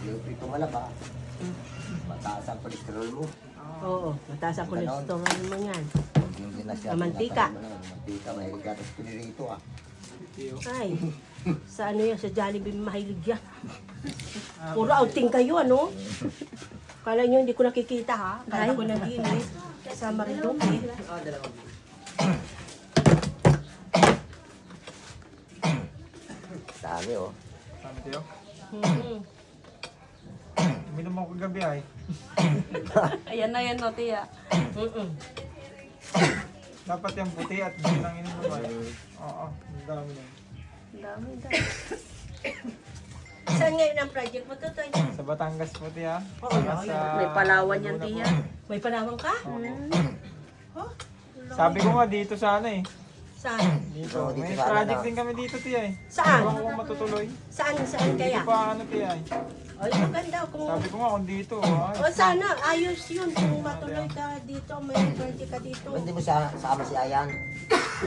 Ito malaba. Mataas ang cholesterol mo. Oo, mataas ang kolesterol mo yan. Hindi na siya. Mantika. Mantika, mahilig gatas pinirito ah. Ay, sa ano yan, sa Jollibee mahilig yan. Puro outing kayo, ano? Kala nyo hindi ko nakikita ha? Kala ko nag-iinis sa Marinduque. Dami oh. Sabi tayo. Hmm. Uminom ako kagabi ay. Ayan na yan, no, tiya. Dapat yung puti at hindi lang inom naman. Oo, ang dami na. Ang dami, dami. Saan ngayon ang project mo to, Toy? Sa Batangas puti ha. Oo, May Palawan yan, Laguna tiya. May panawang ka? po. Oo. Oh, Sabi ko nga dito sana eh. saan? Dito. Oo, dito May sana project na. din kami dito tiya eh. Saan? Ewan ko kung matutuloy. Saan Hindi kaya? ko pa ano tiya eh. Ay, maganda kung... Sabi ko nga kung dito. Ay, O sana, ayos yun. Kung matuloy ka dito, may project ka dito. Hindi mo siya sama si Ayan.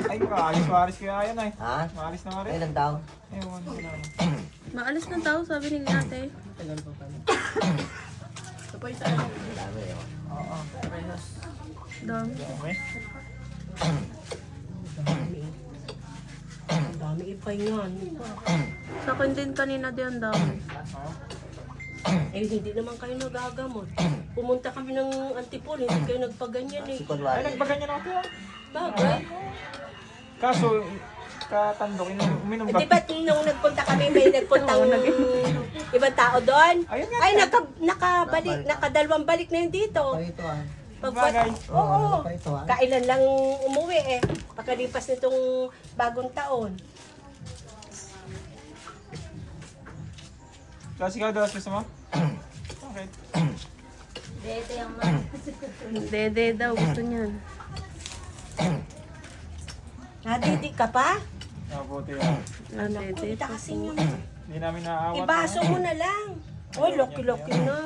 ay maalis kaya yan ay. Ha? Maalis na nga rin. Kailan daw? Ewan ko na. Maalis na tao, sabi ni ate. Ito po yung saan. Dami oh. Oo. Dami. Dami. Dami. Ang dami ipay yan. Sa akin din kanina din ang dami. Oo. Eh, hindi naman kayo nagagamot. Pumunta kami ng Antipolo, hindi kayo nagpaganyan eh. Si Ay, Kunwari. nagbaganyan ako tiya. Bagay. Kaso, katandok, uminom Eh, ka. di ba nung nagpunta kami, may nagpuntang ibang tao doon? Ayun nga. Ay, nakadalawang balik na yun dito. Parito ah. Bagay. Oo. Parito ah. Kailan lang umuwi eh. Pagkalipas nitong bagong taon. Kasi ikaw daw gusto mo? Okay. Dede daw, gusto niyan. Nadidi ka pa? Mabuti yan. Ang dede. Kita kasi yun. Hindi namin naaawat. Ibaso mo na lang. Oy, loki-loki na.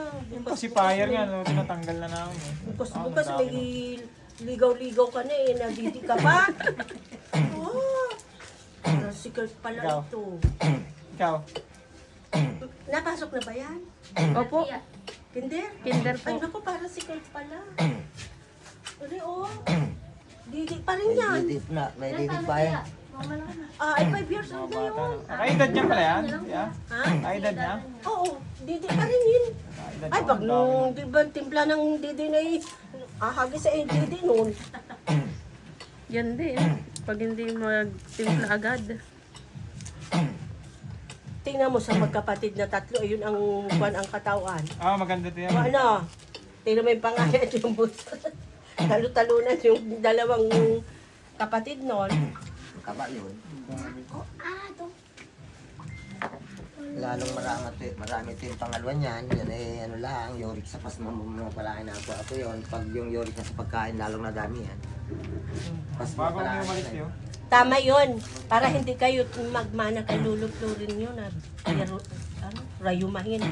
Kasi fire nga, no? Tinatanggal na namin eh. Bukas may ligaw-ligaw ka na eh. Nadidi ka pa? Oo. Secret pala Ikaw. ito. Ikaw? Napasok na ba yan? Opo, Kinder? kinder Ay, po. naku, parang secret pala. Uli, oh. Didi pa rin yan. Didip na. May didip pa yan. Ay, 5 years Mga old na bata yun. na. Kaedad niya pala yan? Yeah? Ha? Kaedad niya? Oo, didi pa rin yun. Kaedad Ay, niya. pag nung di ba timpla ng didi na ahagi sa didi noon. Yan din. Pag hindi magtimpla agad. Tingnan mo sa magkapatid na tatlo, ayun ang buwan ang katawan. Ah, maganda din yan. O ano, tingnan mo yung pangalan yung buto. Talo-talunan yung dalawang kapatid noon. Kaba yun. Lalong marami ito yung pangalawa niyan. Yan eh, ano lang, uric sa pas mamapalain na ako yun. Pag yung uric na sa pagkain, lalong nadami yan. Pas Bago kami mapalain umalis na yun. Tama yun. Para hindi kayo magmana kay luluplurin yun. Rayumahin.